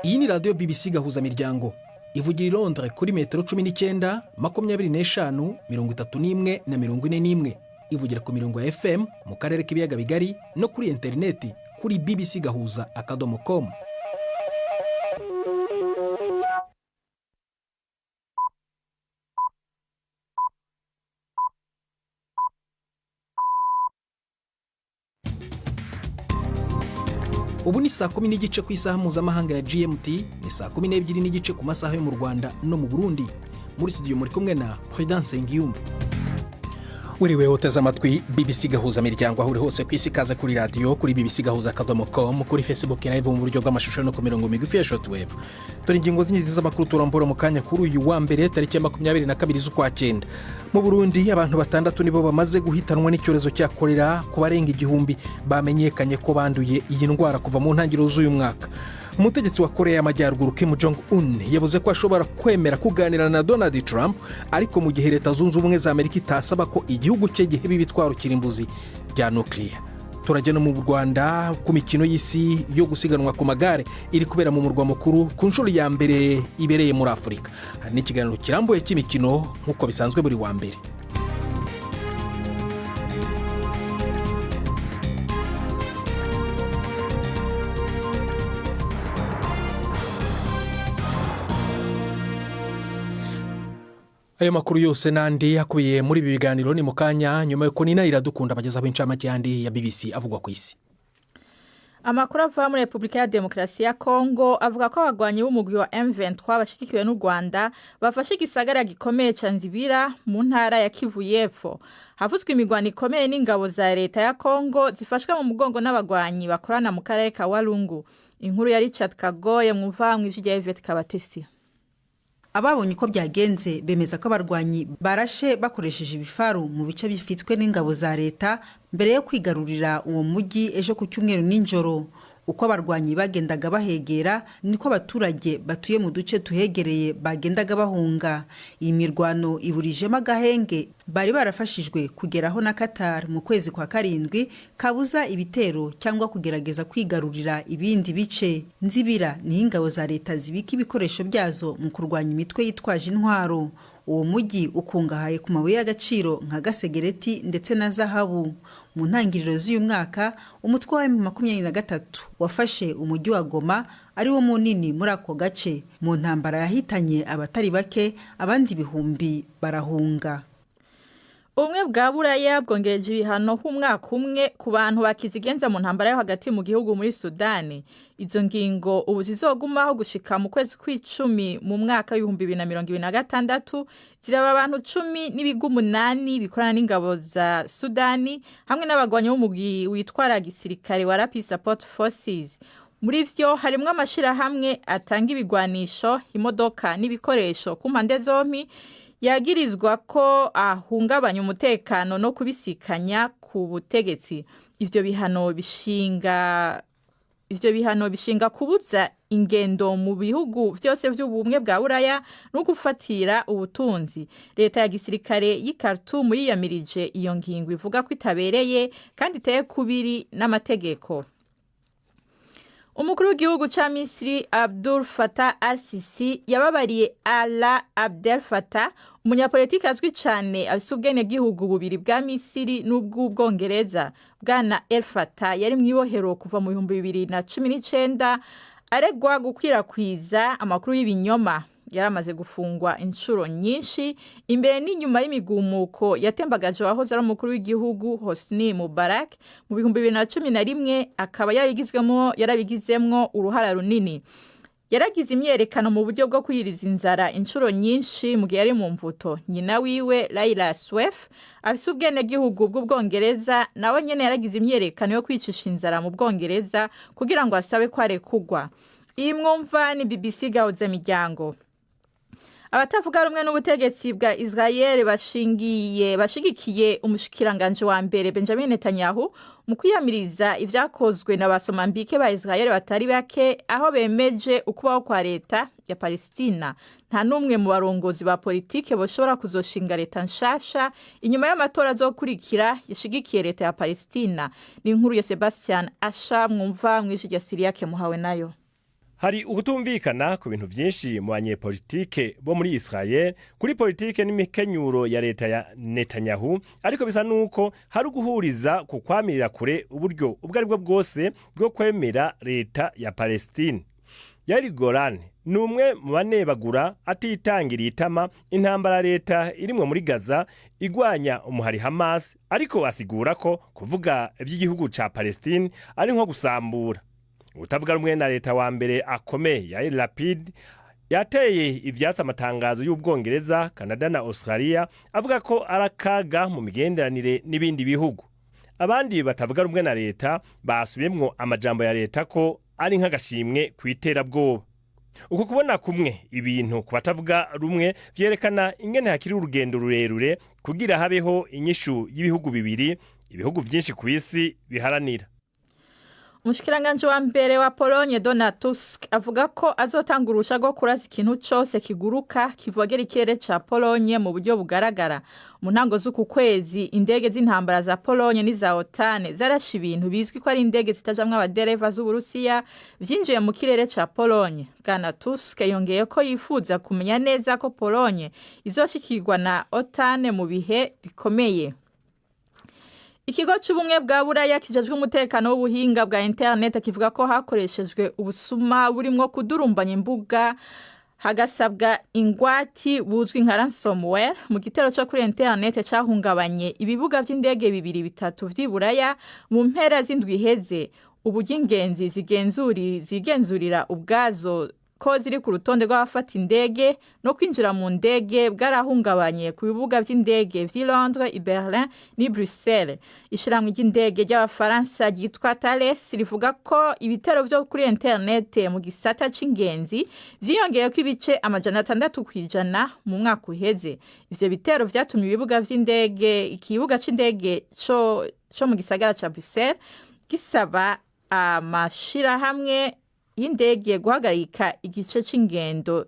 Iyi ni radiyo BBC Gahuzamiryango ivugira i Londres kuri metero 19, 25, 31 na 41. Ivugira ku mirongo ya FM mu karere k'ibiyaga bigari no kuri interineti kuri bbcgahuza.com. Ubu ni saa 10 n'igice ku isaha mpuzamahanga ya GMT, ni saa 12 n'igice ku masaha yo mu Rwanda no mu Burundi. Muri studio muri kumwe na Prudence Ngiyumva. Uriwe uteze amatwi BBC Gahuzamiryango aho uri hose ku isi, kaza kuri radio kuri bbcgahuza.com, kuri Facebook live mu buryo bw'amashusho no ku mirongo migufi ya shortwave. Dore ingingo z'inyizi z'amakuru turambura mu kanya kuri uyu wa mbere tariki ya 22 z'ukwa 9. Mu Burundi abantu 6 nibo bamaze guhitanwa n'icyorezo cya kolera, ku barenga igihumbi bamenyekanye ko banduye iyi ndwara kuva mu ntangiriro z'uyu mwaka. Umutegetsi wa Korea y'Amajyaruguru Kim Jong-un yavuze ko ashobora kwemera kuganira na Donald Trump, ariko mu gihe Leta Zunze Ubumwe za Amerika itasaba ko igihugu cye giheba ibitwaro kirimbuzi bya nuclear. Turagena mu Rwanda ku mikino y'isi yo gusiganwa ku magare iri kubera mu murwa mukuru ku nshuro ya mbere ibereye muri Afurika. Hari n'ikiganiro kirambuye cy'imikino nk'uko bisanzwe buri wa mbere. Ayo makuru yose nandi yakubiye muri ibi biganiro ni mukanya nyuma yuko Nina Iradukunda bagezaho incamake yandi ya BBC avugwa ku isi. Amakuru ava muri Republika ya Demokarasi ya Kongo avuga ko abagwanyi b'umugwi wa M23 bashikikiwe n'u Rwanda bafashe igisagara gikomeye ca Nzibira mu ntara ya Kivu y'Epfo. Havuzwe imigwano ikomeye n'ingabo za leta ya Kongo zifashwe mu mugongo n'abagwanyi bakorana mu karere ka Walungu. Inkuru ya Richard Kagoye mwumvamwe ivya Yvette Kabatesi. Ababonye uko byagenze bemeza ko abarwanyi barashe bakoresheje ibifaru mu bice bifitwe n'ingabo za leta mbere yo kwigarurira uwo mujyi ejo ku cyumweru n'injoro. Uko abarwanyi bagendaga bahegera niko abaturage batuye mu duce tuhegereye bagendaga bahunga. Iyi mirwano iburijemo agahenge bari barafashijwe kugeraho na Qatar mu kwezi kwa 7 kabuza ibitero cyangwa kugerageza kwigarurira ibindi bice. Nzibira ni ingabo za leta zibika ibikoresho byazo mu kurwanya imitwe yitwaje intwaro. Uwo mujyi ukungahaye ku mabuye y'agaciro nka gasegereti ndetse na zahabu. Mu ntangiriro z'uyu mwaka umutwe wa M23 wafashe umujyi wa Goma ari wo munini muri ako gace. Mu ntambara yahitanye abatari bake, abandi bihumbi barahunga. Ubumwe bwa Buraya bwongereje ibihano h'umwaka umwe ku bantu bakizigenza mu ntambara yo hagati mu gihugu muri Sudani. Izo ngingo ubu zizogumaho gushika mu kwezi kw'icumi mu mwaka w'2026. Ziraba abantu 10 n'ibigo 8 bikorana n'ingabo za Sudani hamwe n'abagwanyi b'umugwi witwara gisirikare wa Rapid Support Forces. Muri vyo harimwo amashirahamwe atanga ibigwanisho, imodoka n'ibikoresho ku mpande zompi, yagirizwa ko ahungabanya umutekano no kubisikanya ku butegetsi. Ivyo bihano bishinga kubuza ingendo mu bihugu byose by'ubumwe bwa Buraya no gufatira ubutunzi. Leta ya gisirikare y'i Khartoum yiyamirije iyo ngingo ivuga ko itabereye kandi iteye kubiri n'amategeko. Umukuru w'igihugu ca Misiri Abdul Fattah al-Sisi yababariye Ala Abdel Fattah, umunyapolitiki azwi cyane afise ubwenegihugu bubiri bwa Misiri n'ubw'Ubwongereza. Bwana El Fattah yari mwibohero kuva mu 2019 aregwa gukwirakwiza amakuru y'ibinyoma. Yaramaze gufungwa inshuro nyinshi imbere n'inyuma y'imigumuko yatembagaje wahoze ari umukuru w'igihugu Hosni Mubarak mu 2011, akaba yarabigizemwo uruhara runini. Yaragize imyerekano mu buryo bwo kwiriza inzara inshuro nyinshi mu gihe yari mu mvuto. Nyina wiwe Laila Swef afise ubwenegihugu bw'Ubwongereza, nawe nyene yaragize imyerekano yo kwicisha inzara mu Bwongereza kugira ngo asabe ko arekugwa. Iyi mwumva ni BBC Gahuzamiryango. Abatavuga rumwe n'ubutegetsi bwa Israel bashigikiye umushikiranganje wa mbere Benjamin Netanyahu mu kwiyamiriza ivyakozwe na basomambike ba Israel batari bake, aho bemeje ukubaho kwa leta ya Palestina. Nta numwe mu barongozi ba politike boshobora kuzoshinga leta nshasha inyuma y'amatora azokurikira yashigikiye leta ya Palestina. Ni inkuru ya Sebastian Asha mwumva mw'ijwi rya Siriake muhawe nayo. Hari ukutumvikana ku bintu vyinshi mu banyepolitike bo muri Israel kuri politike n'imikenyuro ya leta ya Netanyahu, ariko bisa nuko hari uguhuriza ku kwamirira kure uburyo ubwo aribwo bwose bwo kwemera leta ya Palestine. Yair Golan ni umwe mu banebagura atitangiriye itama intambara leta irimwe muri Gaza igwanya umuhari Hamas, ariko asigura ko kuvuga ivy'igihugu ca Palestine ari nko gusambura. Utavuga rumwe na leta wa mbere akomeye Yair Lapid yateye ivyatsi amatangazo y'Ubwongereza, Canada na Australia avuga ko arakaga mu migenderanire n'ibindi bihugu. Abandi batavuga rumwe na leta basubiyemwo amajambo ya leta ko ari nk'agashimwe kw'iterabwoba. Uko kubona kumwe ibintu ku batavuga rumwe vyerekana ingene hakiri urugendo rurerure kugira habeho inyishu y'ibihugu bibiri, ibihugu vyinshi ku isi biharanira. Umushikiranganje wa mbere wa Pologne Donald Tusk avuga ko azotanga urusha rwo kurasa ikintu cyose kiguruka kivogera ikirere ca Pologne mu buryo bugaragara. Mu ntango z'uku kwezi indege z'intambara za Pologne n'iza OTAN zarashe ibintu bizwi ko ari indege zitajamwe abadereva z'Uburusiya vyinjiye mu kirere ca Pologne. Bwana Tusk yongeye ko yifuza kumenya neza ko Pologne izoshikirwa na OTAN mu bihe bikomeye. Ikigo cy'ubumwe bwa Buraya kijejwe umutekano w'ubuhinga bwa internet kivuga ko hakoreshejwe ubusuma burimwo kudurumbanya imbuga hagasabwa ingwati buzwi nka ransomware mu gitero cyo kuri internet cahungabanye ibibuga by'indege bibiri bitatu vy'Iburaya mu mpera z'indwi iheze. Ubugingenzi zigenzurira ubwazo ko ziri ku rutonde rw'abafata indege no kwinjira mu ndege bwarahungabanye ku bibuga by'indege vy'i Londres, i Berlin ni Bruxelles. Ishiramwe ry'indege ry'Abafaransa ryitwa Thales rivuga ko ibitero vyo kuri internet mu gisata c'ingenzi vyiyongeye ko ibice 600% mu mwaka uheze. Ivyo bitero vyatumye ibibuga vy'indege, ikibuga c'indege co mu gisagara ca Bruxelles gisaba amashirahamwe y'indege guhagarika igice c'ingendo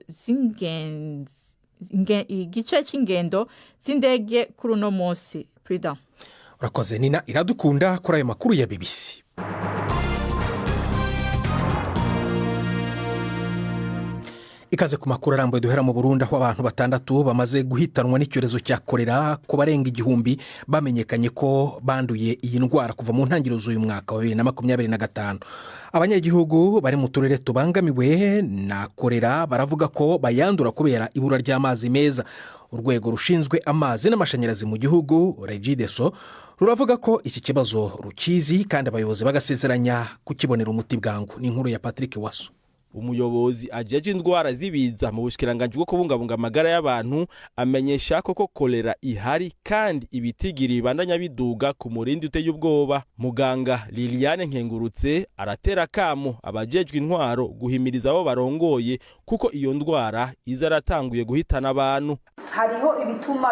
z'indege kuri uno munsi. Prida urakoze Nina Iradukunda kuri ayo makuru ya BBC. Ikaze ku makuru arambuye duhera mu Burundi aho abantu 6 bamaze guhitanwa n'icyorezo cya kolera ko barenga 1000 bamenyekanye ko banduye iyi ndwara kuva mu ntangiriro z'uyu mwaka wa 2025. Abanyagihugu bari mu turere tubangamiwe na kolera baravuga ko bayandura kubera ibura ry'amazi meza. Urwego rushinzwe amazi n'amashanyarazi mu gihugu Regideso ruravuga ko iki kibazo rukizi kandi abayobozi bagasezeranya kukibonera umuti bwangu. Ni inkuru ya Patrick Waso. Umuyobozi ajeje indwara zibiza mu bushikiranganje bwo kubungabunga amagara y'abantu amenyesha ko kolera ihari kandi ibitigiri bandanya biduga ku murindi uteye ubwoba. Muganga Liliane Nkengurutse aratera kamo abajejwe intwaro guhimiriza abo barongoye kuko iyo ndwara izaratanguye guhitana abantu. Hariho ibituma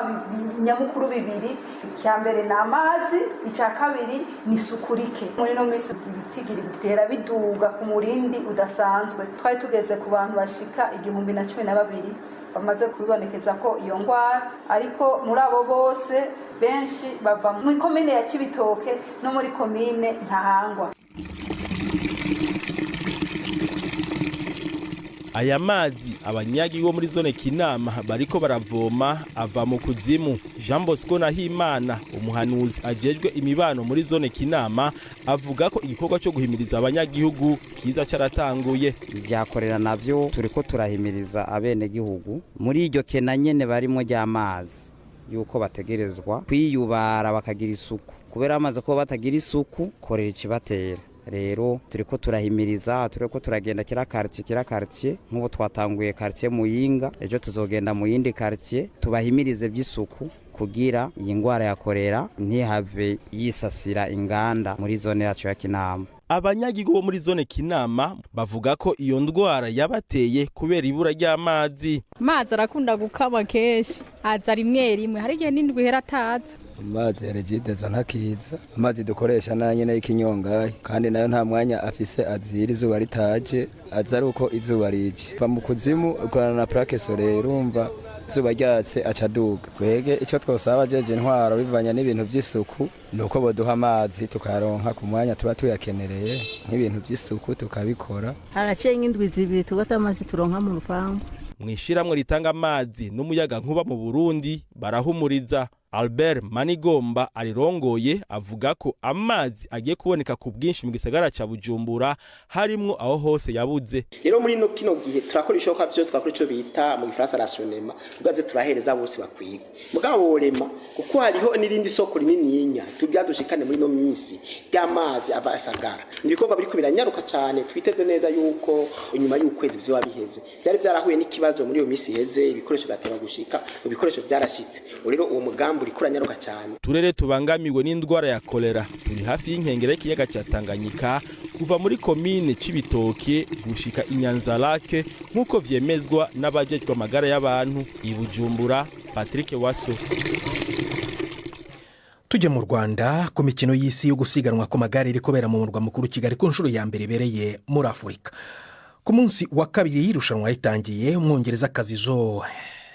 nyamukuru bibiri, icya mbere na amazi, icya kabiri ni sukurike. Muri no minsi ibitigiri bitera biduga ku murindi udasanzwe. Twari tugeze ku bantu bashika 1012 bamaze kubibonekeza ko iyo ndwara, ariko muri abo bose benshi bava mu komine ya Cibitoke no muri komine Ntahangwa. Aya mazi abanyagi bo muri zone Kinama bariko baravoma ava mu kuzimu. Jean Bosco Nahimana umuhanuzi ajejwe imibano muri zone Kinama avuga ko igikorwa cyo guhimiriza abanyagihugu kiza caratanguye. Ibyakorera navyo turiko turahimiriza abene gihugu muri iryo kena nyene barimo ry'amazi yuko bategerezwa kwiyubara bakagira isuku, kubera amaze ko batagira isuku korera ikibatera. Rero turiko turahimiriza, turiko turagenda kira quartier nk'ubu twatanguye quartier Muyinga, ejo tuzogenda mu yindi quartier tubahimirize by'isuku kugira iyi ngwara ya kolera ntihave yisasira inganda muri zone yacu ya Kinama. Abanyagihugu bo muri zone Kinama bavuga ko iyo ndwara yabateye kubera ibura ry'amazi. Amazi arakunda gukama kenshi, aza rimwe hari igihe n'indwi hera ataza. Amazi ya Regideso ntakiza, amazi dukoresha na nyene y'ikinyongayi kandi nayo nta mwanya afise azira izuba ritaje, aza ari uko izuba rije. Va mu kuzimu ukorana na plaque solaire, urumva zuba ryatse acaduga. Twege ico twosaba jeje intwaro bivanya n'ibintu by'isuku nuko boduha amazi tukaronka ku mwanya tuba tuyakenereye nk'ibintu by'isuku tukabikora. Haraciye nk'indwi zibiri tugata amazi turonka mu rupangu. Mwishiramwe ritanga amazi n'umuyaga nkuba mu Burundi barahumuriza. Albert Manigomba arirongoye avuga ko amazi agiye kuboneka ku bwinshi mu gisagara ca Bujumbura harimwo aho hose yabuze. Rero muri no kino gihe turakora ishoka byo twakora ico bita mu Gifaransa rationnement ugaze turahereza bose bakwiye. Mugabo worema kuko hariho n'irindi soko rinini yinya tujya dushikane muri no minsi y'amazi abasagara. Ibikorwa biriko biranyaruka cyane twiteze neza yuko nyuma y'ukwezi byo wabiheze. Byari byarahuye n'ikibazo muri iyo minsi heze ibikoresho byateba gushika ibikoresho byarashitse. Rero uwo mugambi urikuranya cyane. Turere tubangamiwe n'indwara ya kolera turi hafi y'inkengera y'ikiyaga cya Tanganyika kuva muri komine Cibitoke gushika Inyanzarake nk'uko vyemezwa n'abajejwe amagara y'abantu i Bujumbura. Patrick Waso. Tujye mu Rwanda ku mikino y'isi yo gusiganwa ku magare iri kubera mu murwa mukuru Kigali ku nshuro ya mbere ibereye muri Afurika. Ku munsi wa kabiri irushanwa ritangiye umwongerezakazi Zoe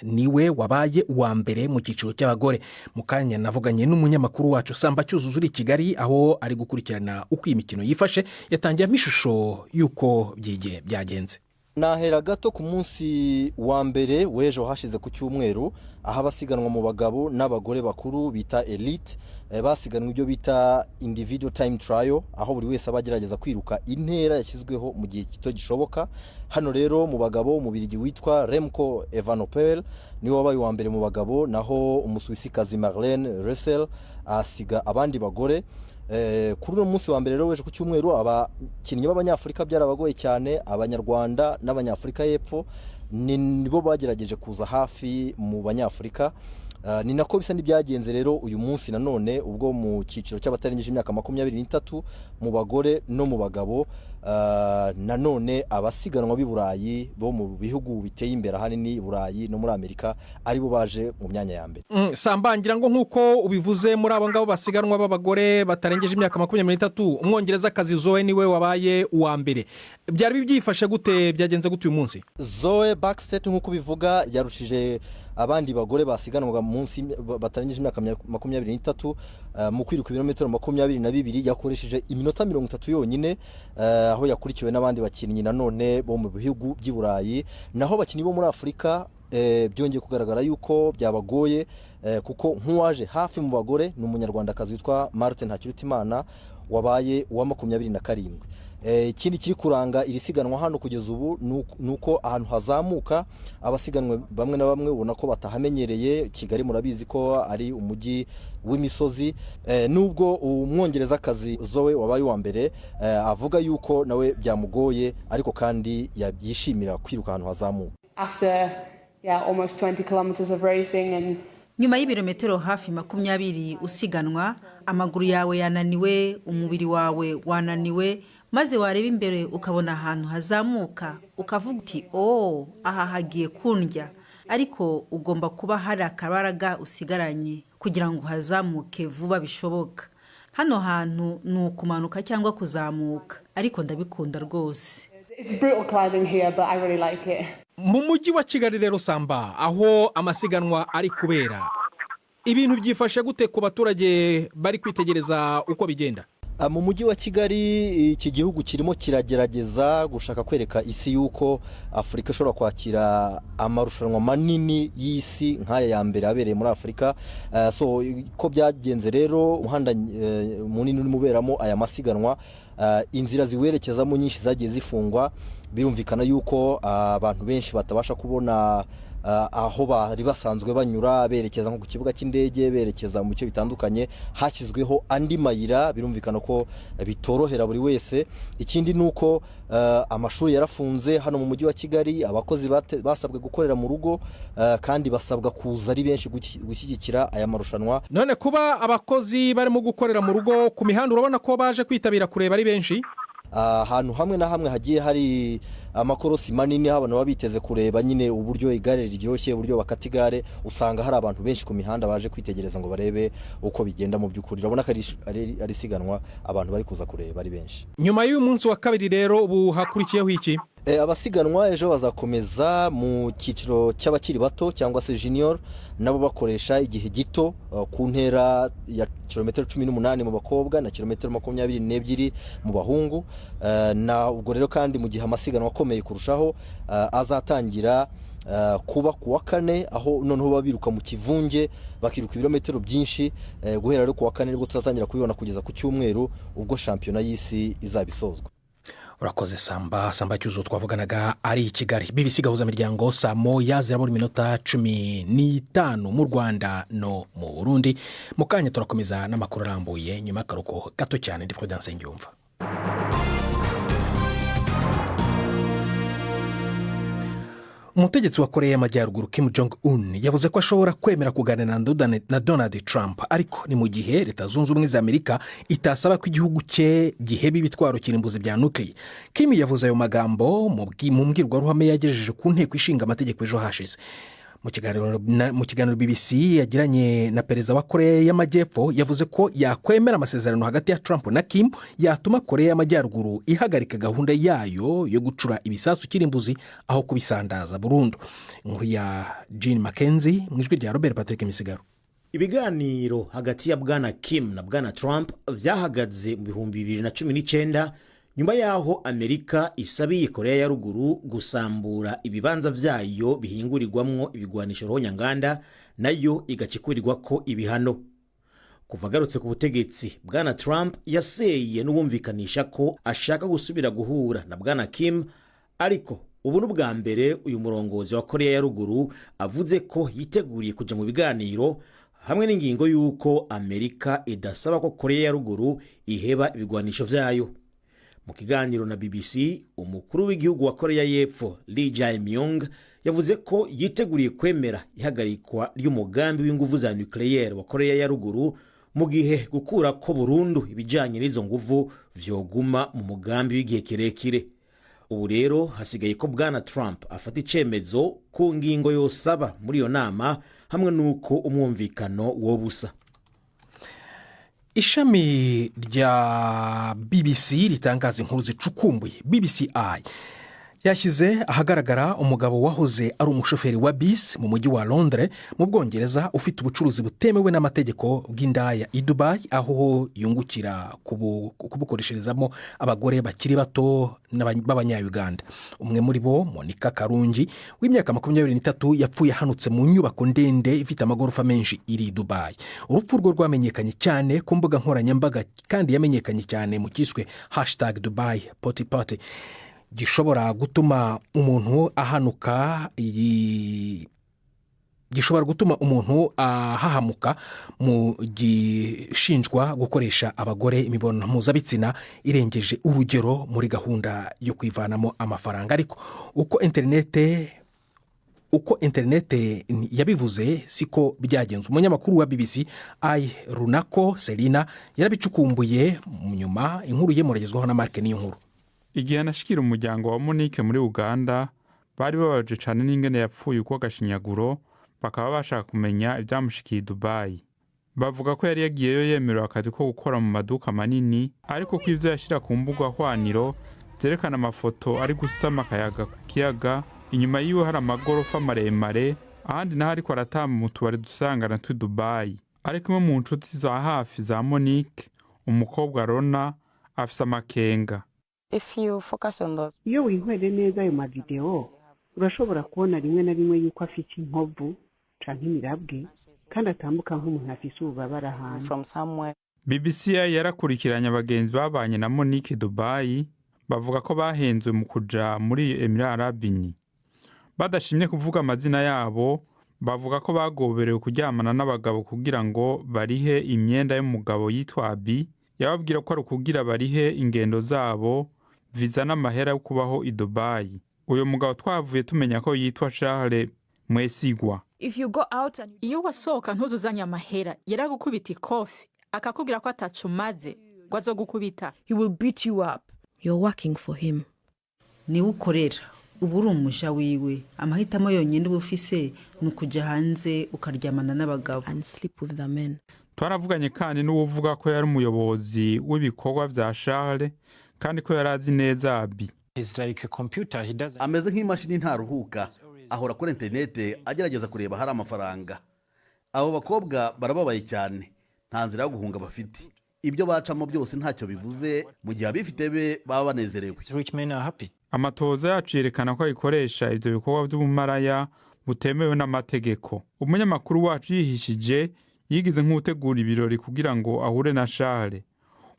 niwe wabaye uwa mbere mu cyiciro cy'abagore. Mu kanya navuganye n'umunyamakuru wacu Samba Cyuzuzo uri Kigali aho ari gukurikirana uko iyi mikino yifashe, yatangiye ishusho y'uko byagenze. Nahera gato ku munsi wa mbere w'ejo hashize ku cyumweru aho abasiganwa mu bagabo n'abagore bakuru bita elite basiganwa ibyo bita individual time trial aho buri wese abagerageza kwiruka intera yashyizweho mu gihe gito gishoboka. Hano rero mu bagabo umubirigi witwa Remco Evenepoel niwe wabaye wa mbere mu bagabo, naho umusuwisikazi Marlene Russell asiga abandi bagore. Kuri uno munsi wa mbere rero weje ku cyumweru abakinnyi b'abanyafurika byarabagoye cyane. Abanyarwanda n'abanyafurika y'epfo nibo bagerageje kuza hafi mu banyafurika. Ni nako bisa n'ibyagenze rero uyu munsi nanone ubwo mu cyiciro cy'abatarengeje imyaka 23 mu bagore no mu bagabo nanone abasiganwa b'i Burayi bo mu bihugu biteye imbere hanini Burayi no muri Amerika aribo baje mu myanya ya mbere. Sambangira ngo nkuko ubivuze muri abo ngabo basiganwa b'abagore batarengeje imyaka 23 umwongerezakazi Zoe niwe wabaye uwa mbere. Byari byifashe gute, byagenze gute uyu munsi? Zoe Backstreet nkuko bivuga yarushije abandi bagore basiganwaga munsi batarengeje imyaka 23 mu kwiruka ibirometero 22 yakoresheje iminota 30 yonyine, aho yakurikiwe n'abandi bakinnyi nanone bo mu bihugu by'i Burayi. Naho bakinnyi bo muri Afurika byongeye kugaragara yuko byabagoye kuko nk'uwaje hafi mu bagore ni umunyarwandakazi witwa Martin Hakirutimana wabaye uwa 27. Ikindi kiri kuranga iri siganwa hano kugeza ubu nuko ahantu hazamuka abasiganwe bamwe na bamwe ubona ko batahamenyereye. Kigali murabizi ko ari umujyi w'imisozi, nubwo umwongerezakazi Zoe wabaye wa mbere avuga yuko nawe byamugoye ariko kandi yishimira kwiruka ahantu hazamuka. After almost 20 kilometers of racing and nyuma y'ibirometero hafi 20 usiganwa, amaguru yawe yananiwe, umubiri wawe wananiwe, maze wareba imbere ukabona ahantu hazamuka ukavuga uti aha hagiye kundya, ariko ugomba kuba hari akabaraga usigaranye kugira ngo hazamuke vuba bishoboka. Hano hantu ni ukumanuka cyangwa kuzamuka, ariko ndabikunda rwose. It's brutal climbing here, but I really like it. Mu mujyi wa Kigali rero Samba aho amasiganwa ari kubera, ibintu byifashe gute ku baturage bari kwitegereza uko bigenda? Mu mujyi wa Kigali iki gihugu kirimo kiragerageza gushaka kwereka isi yuko Afurika ishobora kwakira amarushanwa manini y'isi nk'aya ya mbere abereye muri Afurika. So ko byagenze rero umuhanda munini uri muberamo aya masiganwa, inzira ziwerekezamo nyinshi zagiye zifungwa. Birumvikana yuko abantu benshi batabasha kubona aho bari basanzwe banyura berekeza nko ku kibuga cy'indege berekeza mu bice bitandukanye. Hashyizweho andi mayira, birumvikana ko bitorohera buri wese. Ikindi nuko amashuri yarafunze hano mu mujyi wa Kigali, abakozi basabwe gukorera mu rugo kandi basabwa kuza ari benshi gushyigikira aya marushanwa. None kuba abakozi barimo gukorera mu rugo ku mihanda urabona ko baje kwitabira kureba ari benshi? Ahantu hamwe na hamwe hagiye hari amakorosi manini abantu babiteze kureba nyine uburyo igare riryoshye, uburyo bakata igare, usanga hari abantu benshi ku mihanda baje kwitegereza ngo barebe uko bigenda mu by'ukuri. Urabona ko ari siganwa abantu bari kuza kureba ari benshi. Nyuma y'uyu munsi wa kabiri rero ubu hakurikiyeho iki? abasiganwa ejo bazakomeza mu cyiciro cy'abakiri bato cyangwa se junior nabo bakoresha igihe gito ku ntera ya kilometero 18 mu bakobwa na kilometero 22 mu bahungu na ubwo rero kandi mu gihe amasiganwa akomeye kurushaho azatangira kuba kuwa kane aho noneho babiruka mu kivunge bakiruka ibirometero byinshi guhera rero kuwa kane nibwo tuzatangira kubibona kugeza ku cyumweru ubwo shampiyona y'isi izabisozwa. urakoze Samba cyuzo twavuganaga ari i Kigali. BBC gahuza miryango saa moya zirabura iminota 15 mu Rwanda no mu Burundi. Mu kanya turakomeza n'amakuru arambuye nyuma y'akaruhuko gato cyane. Ndi Prudence Ngiyumva. Umutegetsi wa Korea y'Amajyaruguru Kim Jong-un yavuze ko ashobora kwemera kuganira na Donald Trump, ariko ni mu gihe Leta Zunze Ubumwe za Amerika itasaba ko igihugu cye giheba ibitwaro kirimbuzi bya nuclear. Kim yavuze ayo magambo mu mbwirwaruhame yagejeje ku nteko ishinga amategeko ejo hashize. Mu kiganiro BBC yagiranye na perezida wa Korea y'Amajyepfo yavuze ko yakwemera amasezerano hagati ya Trump na Kim yatuma Korea y'Amajyaruguru ihagarika gahunda yayo yo gucura ibisasu kirimbuzi aho kubisandaza burundu. Inkuru ya Jean Mackenzie mu ijwi rya Robert Patrick Misigaro. Ibiganiro hagati ya bwana Kim na bwana Trump vyahagaze mu 2019 nyuma yaho Amerika isabiye Korea ya ruguru gusambura ibibanza vyayo bihingurirwamwo ibigwanisho rohonyanganda nayo igacikurirwa ko ibihano. Kuva garutse ku butegetsi bwana Trump yaseye n'ubumvikanisha ko ashaka gusubira guhura na bwana Kim, ariko ubu n'ubwa mbere uyu murongozi wa Korea ya ruguru avuze ko yiteguriye kuja mu biganiro hamwe n'ingingo yuko Amerika idasaba ko Korea ya ruguru iheba ibigwanisho vyayo. Mu kiganiro na BBC, umukuru w'igihugu wa Korea y'Epfo Lee Jae-myung yavuze ko yiteguriye kwemera ihagarikwa ry'umugambi w'inguvu za nucleaire wa Korea ya ruguru mu gihe gukura ko burundu ibijanye n'izo nguvu vyoguma mu mugambi w'igihe kirekire. Ubu rero hasigaye ko bwana Trump afata icemezo ku ngingo yosaba muri iyo nama hamwe nuko umwumvikano wobusa. Ishami rya BBC ritangaza inkuru zicukumbuye BBCI yashyize ahagaragara umugabo wahoze ari umushoferi wa bisi mu mujyi wa Londres mu Bwongereza ufite ubucuruzi butemewe n'amategeko bw'indaya i Dubai, aho yungukira kubukoresherezamo abagore bakiri bato b'abanya-Uganda. Umwe muri bo Monica Karungi w'imyaka 23 yapfuye hanutse mu nyubako ndende ifite amagorofa menshi iri Dubai. Urupfu rwo rwamenyekanye cyane ku mbuga nkoranyambaga kandi yamenyekanye cyane mu kiswe #DubaiPottyPotty gishobora gutuma umuntu ahahamuka mu gishinjwa gukoresha abagore imibonano mpuzabitsina irengeje urugero muri gahunda yo kwivanamo amafaranga. Ariko uko interinete yabivuze siko byagenze. Umunyamakuru wa BBC Runako Selina yarabicukumbuye nyuma inkuru ye muragezwaho na Mark niyo nkuru. Igihe anashikira umuryango wa Monique muri Uganda bari babaje cyane n'ingene yapfuye uko gashinyaguro, bakaba bashaka kumenya ibyamushikiye Dubai. Bavuga ko yari yagiyeyo yemerewe akazi ko gukora mu maduka manini, ariko ko ivyo yashira ku mbuga hwaniro byerekana amafoto ari gusama akayaga ku kiyaga, inyuma yiwe hari amagorofa maremare, ahandi naho ariko aratamba mu tubari dusangana twi Dubai. Ariko imwe mu nshuti za hafi za Monique, umukobwa Rona, afise amakenga. Iyo wihwere neza ayo mavideo urashobora kubona rimwe na rimwe yuko afite inkovu canke imirabwe kandi atambuka nk'umuntu afise ububabara hanze. BBC yarakurikiranye abagenzi babanye na Monique Dubai, bavuga ko bahenzwe mu kuja muri Emirate Arabini. Badashimye kuvuga amazina yabo, bavuga ko bagoberewe kuryamana n'abagabo kugira ngo barihe imyenda y'umugabo yitwa Abi, yababwira ko ari kugira barihe ingendo zabo viza n'amahera yo kubaho i Dubai. Uyo mugabo twavuye tumenya ko yitwa Charles Mwesigwa. Iyo wasohoka ntuzuzanya amahera yaragukubita ikofi akakubwira ko atacumaze ngo azogukubita. He will beat you up. You're working for him. Ni ukorera ubu uri umusha wiwe, amahitamo yonyine bufise nukuja hanze ukaryamana n'abagabo and sleep with the men. Twaravuganye kandi n'uvuga ko yari umuyobozi w'ibikorwa vya Charles kandi ko yarazi neza Abi. ameze nk'imashini ntaruhuka, ahora kuri interinete agerageza kureba hari amafaranga. Abo bakobwa barababaye cyane, nta nzira yo guhunga bafite. Ibyo bacamo byose ntacyo bivuze, mu gihe abifite be baba banezerewe. Amatoza yacu yerekana ko ayikoresha ivyo bikorwa by'ubumaraya butemewe n'amategeko. Umunyamakuru wacu yihishije yigize nk'utegura ibirori kugira ngo ahure na Charles.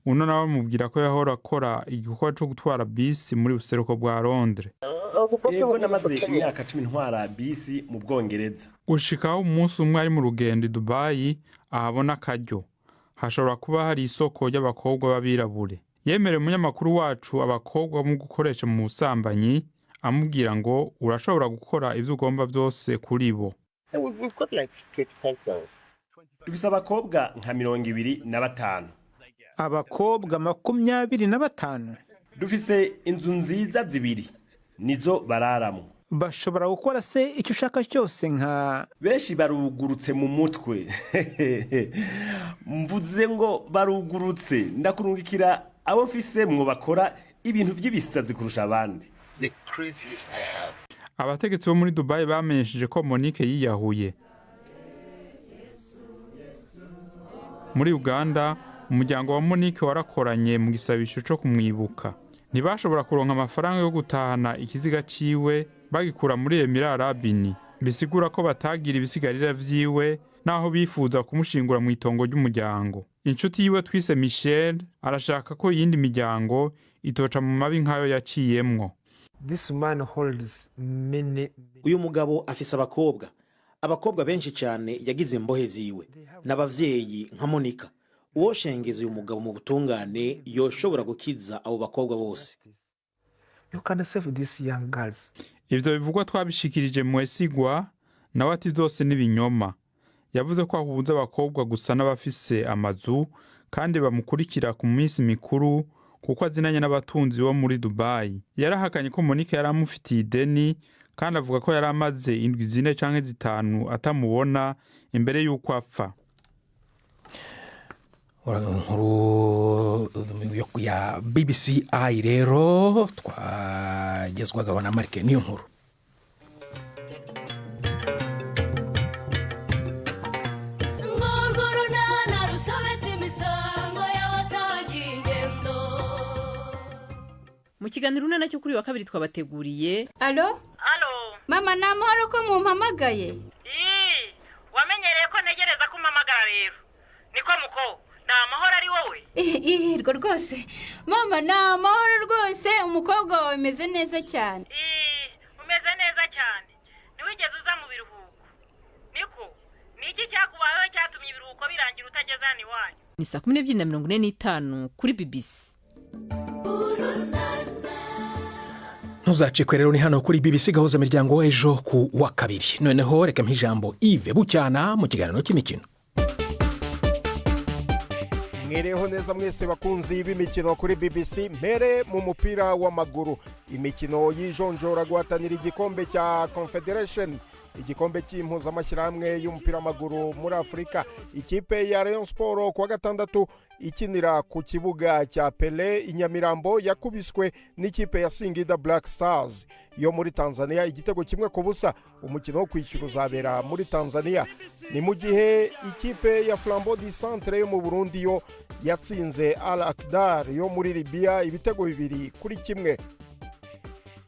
Uno nawe mubwira ko yahora akora igikorwa cyo gutwara bisi muri buseruko bwa Londres. Yego namaze imyaka 10 ntwara bisi mu Bwongereza. Gushikaho umunsi umwe ari mu rugendo i Dubai ahabona akaryo. Hashobora kuba hari isoko y'abakobwa b'abirabure. Yemereye umunyamakuru wacu abakobwa mu gukoresha mu busambanyi, amubwira ngo urashobora gukora ivyo ugomba byose kuri bo. Dufise abakobwa nka 25. Abakobwa 25. Dufise inzu nziza zibiri nizo bararamo. Bashobora gukora se icyo ushaka cyose nka benshi barugurutse mu mutwe. Mvuze ngo barugurutse, ndakurungikira abo mfise mwo bakora ibintu by'ibisazi kurusha abandi. Abategetsi bo muri Dubai bamenyesheje ko Monique yiyahuye. Muri Uganda umuryango wa Monique warakoranye mu gisabisho cyo kumwibuka. Ntibashobora kuronka amafaranga yo gutahana ikiziga ciwe bagikura muri Emirate Arabini. Bisigura ko batagira ibisigarira vyiwe naho bifuza kumushingura mu itongo ry'umuryango. Inshuti yiwe twise Michel arashaka ko yindi miryango itoca mu mabi nkayo yaciyemwo. Uyu mugabo afise abakobwa benshi cyane yagize imbohe ziwe n'abavyeyi nka Monica. Uwo shengeze uyu mugabo mu butungane yoshobora gukiza abo bakobwa bose. Ivyo bivugwa twabishikirije mu Esigwa nawe ati byose n'ibinyoma. Yavuze ko ahuza abakobwa gusa n'abafise amazu kandi bamukurikira ku minsi mikuru kuko azinanye n'abatunzi bo muri Dubai. Yarahakanye ko Monique yaramufitiye ideni kandi avuga ko yaramaze 7 canke 5 atamubona imbere y'uko apfa. Nkuru ya BBC rero twagezwaga na Marke niyo nkuru. Mu kiganiro unana cyo kuri wa kabiri twabateguriye. Allo? Mama namahoro ko mumpamagaye? Wamenyereye ko negereza ko umpamagara rero. Niko muko, na amahoro ari wowe? Ihirwa rwose. Mama na amahoro rwose, umukobwa wawe meze neza cyane. Umeze neza cyane. Niwigeze uza mu biruhuko. Niko, niki cyakubayeho cyatumye ibiruhuko birangira utageze hano iwanyu? Ni 12:45 kuri BBC. Ntuzacikwe rero ni hano kuri BBC gahuza miryango ejo ku wa kabiri. Noneho reka mpijambo Yves Bucyana mu kiganiro cy'imikino. Mwereho neza mwese bakunzi b'imikino kuri BBC. Mpere mu mupira w'amaguru, imikino y'ijonjora guhatanira igikombe cya Confederation, igikombe cy'impuzamashyirahamwe y'umupira w'amaguru muri Afurika. Ikipe ya Rayon Sport kuwa gatandatu ikinira ku kibuga cya Pele Inyamirambo yakubiswe n'ikipe ya Singida Black Stars yo muri Tanzania igitego 1-0. Umukino wo kwishyura uzabera muri Tanzania. Ni mu gihe ikipe ya Flambeau du Centre yo mu Burundi yo yatsinze Al Akdar yo muri Libya ibitego 2-1.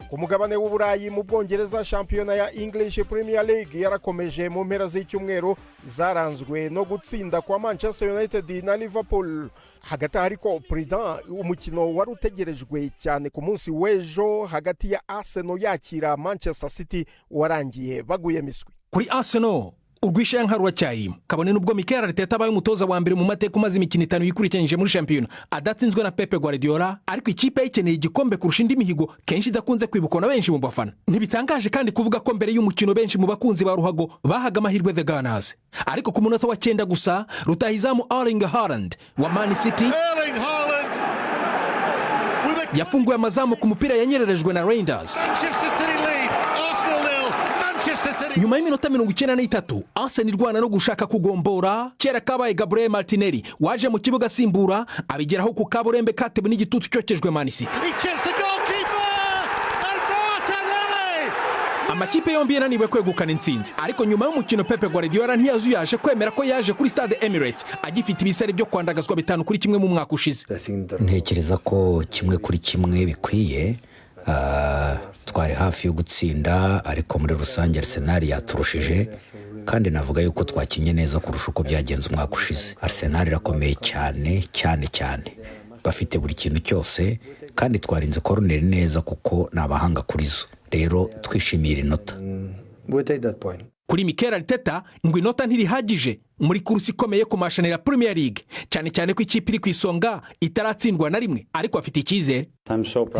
Ku mugabane w'Uburayi mu Bwongereza, shampiyona ya English Premier League yarakomeje mu mpera z'icyumweru zaranzwe no gutsinda kwa Manchester United na Liverpool. Hagati ariko Prudent, umukino wari utegerejwe cyane ku munsi w'ejo hagati ya Arsenal yakira Manchester City warangiye baguye miswi. Kuri Arsenal urwisha nkarwa cyarimo kabone nubwo Mikel Arteta abaye umutoza wa mbere mu mateka umaze imikino 5 yikurikiranyije muri shampiyona adatsinzwe na Pep Guardiola, ariko ikipe ikeneye igikombe kurusha indi mihigo kenshi idakunze kwibukwa na benshi mu bafana. Ntibitangaje kandi kuvuga ko mbere y'umukino benshi mu bakunzi ba ruhago bahaga amahirwe the Gunners, ariko ku munota wa 9 gusa rutahizamu Erling Haaland wa Man City yafunguye amazamu ku mupira yanyererejwe na Rangers. Nyuma y'iminota 93 Arsenal irwana no gushaka kugombora, kera kabaye Gabriel Martinelli waje mu kibuga asimbura abigeraho ku kaburembe katewe n'igitutu cyokejwe Man City. amakipe yombi yananiwe kwegukana intsinzi, ariko nyuma y'umukino Pepe Guardiola ntiyazuyaje kwemera ko yaje kuri Stade Emirates agifite ibisare byo kwandagazwa 5-1 mu mwaka ushize. Ntekereza ko 1-1 bikwiye. Twari hafi yo gutsinda, ariko muri rusange Arsenal yaturushije, kandi navuga yuko twakinye neza kurusha uko byagenze umwaka ushize. Arsenal irakomeye cyane, bafite buri kintu cyose, kandi twarinze corner neza kuko nabahanga kuri zo. Rero twishimira inota. Kuri Mikel Arteta ngo inota ntirihagije muri kursi ikomeye ku mashane ya Premier League, cyane ko ikipe iri ku isonga itaratsindwa na rimwe, ariko afite icyizere.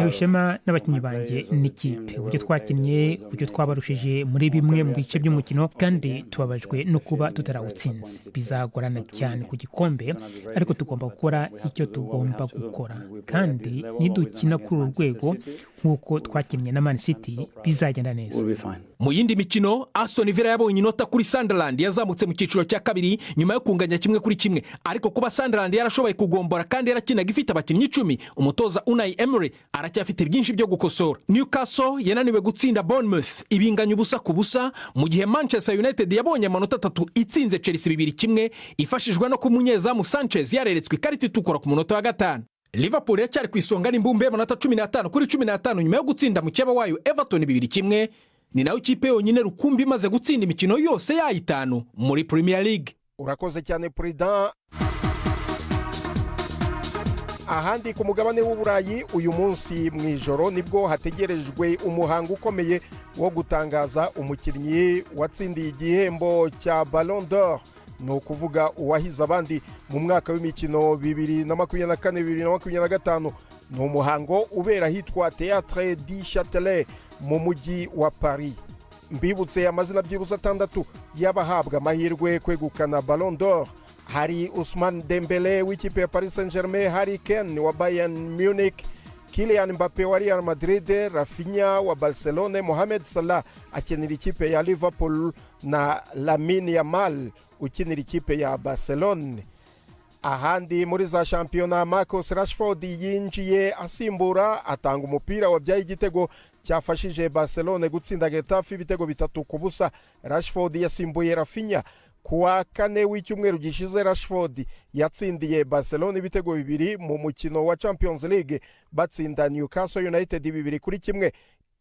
Ishema n'abakinnyi banjye n'ikipe, uburyo twakinnye, uburyo twabarushije muri bimwe mu bice by'umukino, kandi tubabajwe no kuba tutarawutsinze. Bizagorana cyane ku gikombe, ariko tugomba gukora icyo tugomba gukora, kandi nidukina kuri uru rwego nk'uko twakinnye na Man City bizagenda neza. Mu yindi mikino, Aston Villa yabonye inota kuri Sunderland yazamutse mu cyiciro cya kabiri nyuma yo kunganya 1-1, ariko kuba Sunderland yarashoboye kugombora kandi yarakinaga ifite abakinnyi 10, umutoza Unai Emery aracyafite byinshi byo gukosora. Newcastle yananiwe gutsinda Bournemouth ibinganya 0-0, mu gihe Manchester United yabonye amanota 3 itsinze Chelsea 2-1 ifashijwe no kumunyezamu Sanchez yareretswe ikarita itukura ku munota wa 5. Liverpool yacyari ku isonga n'imbumbe y'amanota 15 nyuma yo gutsinda mu cyaba wayo Everton 2-1. Ni nawe ikipe yonyine rukumbi imaze gutsinda imikino yose ya 5 muri Premier League. Urakoze cyane President. Ahandi ku mugabane w'Uburayi uyu munsi mu ijoro nibwo hategerejwe umuhango ukomeye wo gutangaza umukinnyi watsindiye igihembo cya Ballon d'Or, no kuvuga uwahize abandi mu mwaka w'imikino 2024-2025. Ni umuhango ubera hitwa Théâtre du Châtelet mu mujyi wa Paris. Mbibutse amazina byibuze 6 y'abahabwa amahirwe kwegukana Ballon d'Or. Hari Ousmane Dembélé w'ikipe ya Paris Saint-Germain, Harry Kane wa Bayern Munich, Kylian Mbappé wa Real Madrid, Rafinha wa Barcelona, Mohamed Salah akinira ikipe ya Liverpool na Lamine Yamal ukinira ikipe ya Barcelona. Ahandi muri za shampiyona, Marcus Rashford yinjiye asimbura atanga umupira wabyaye igitego cyafashije Barcelona gutsinda Getafe ibitego 3-0. Rashford yasimbuye Rafinha. Kuwa kane w'icyumweru gishize Rashford yatsindiye Barcelona ibitego 2 mu mukino wa Champions League batsinda Newcastle United 2-1.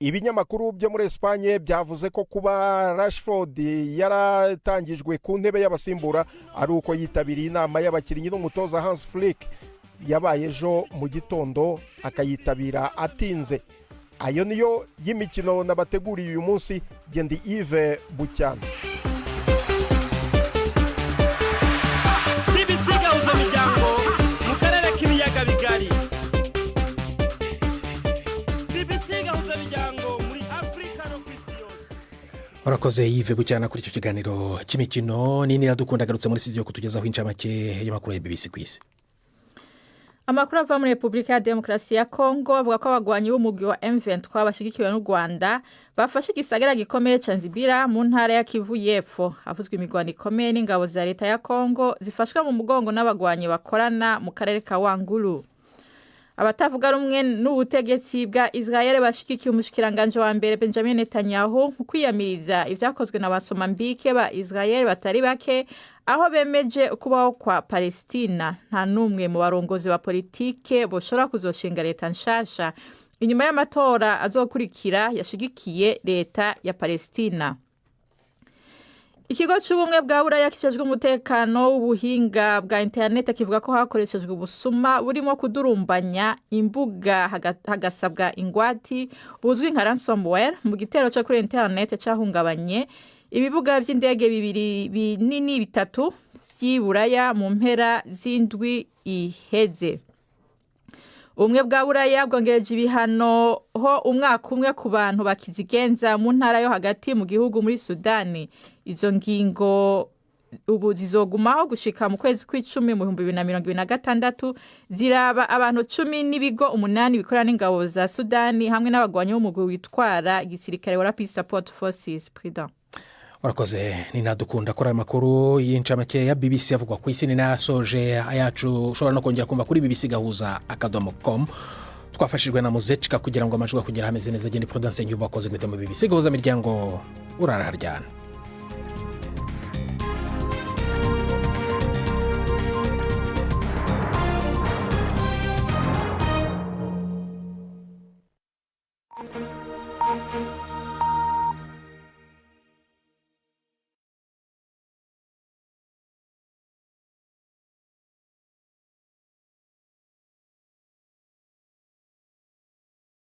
Ibinyamakuru byo muri Espagne byavuze ko kuba Rashford yaratangijwe ku ntebe y'abasimbura ari uko yitabiriye inama y'abakinnyi n'umutoza Hans Flick yabaye ejo mu gitondo akayitabira atinze. Ayo niyo y'imikino nabateguriye uyu munsi. Gendi Yves Bucyana. Urakoze Yves Bucyana kuri icyo kiganiro cy'imikino. Nini radukunda garutse muri studio kutugezaho incamake y'amakuru ya BBC kwisi. Amakuru ava muri Republika ya Demokarasi ya Kongo avuga ko abagwanyi b'umugwi wa M23 bashigikiwe n'u Rwanda bafashe igisagara gikomeye ca Nzibira mu ntara ya Kivu y'Epfo. Havuzwe imigwano ikomeye n'ingabo za leta ya Kongo zifashwa mu mugongo n'abagwanyi bakorana mu karere ka Wangulu. Abatavuga rumwe n'ubutegetsi bwa Israel bashigikiye umushikiranganje wa mbere Benjamin Netanyahu mu kwiyamiriza ivyakozwe n'abasomambike ba Israel batari bake aho bemeje kubaho kwa Palestina. Nta numwe mu barongozi ba politike boshora kuzoshinga leta nshasha inyuma y'amatora azokurikira yashigikiye leta ya Palestina. Ikigo cy'ubumwe bwa Buraya kijejwe umutekano w'ubuhinga bwa internet kivuga ko hakoreshejwe ubusuma burimo kudurumbanya imbuga hagasabwa ingwati buzwi nka ransomware mu gitero cyo kuri internet cyahungabanye ibibuga by'indege binini 3 by'Iburaya mu mpera z'indwi iheze. Ubumwe bwa Buraya bwongereje ibihano ho umwaka umwe ku bantu bakizigenza mu ntara yo hagati mu gihugu muri Sudani. Izo ngingo ubu zizogumaho gushika mu kwezi kw'icumi mu 2026 ziraba abantu 10 n'ibigo 8 bikora n'ingabo za Sudani hamwe n'abagwanyi b'umugwi witwara igisirikare wa Rapid Support Forces President. Urakoze Nina dukunda kora amakuru y'incamake ya BBC avugwa ku isi. Ni nasoje ayacu ushobora no kongera kumva kuri bbc gahuza.com. twafashijwe na muzecika kugira ngo amajwi akugera hameze neza. Agende Prudence Nyumva akoze gute mu BBC gahuza miryango uraraharyana.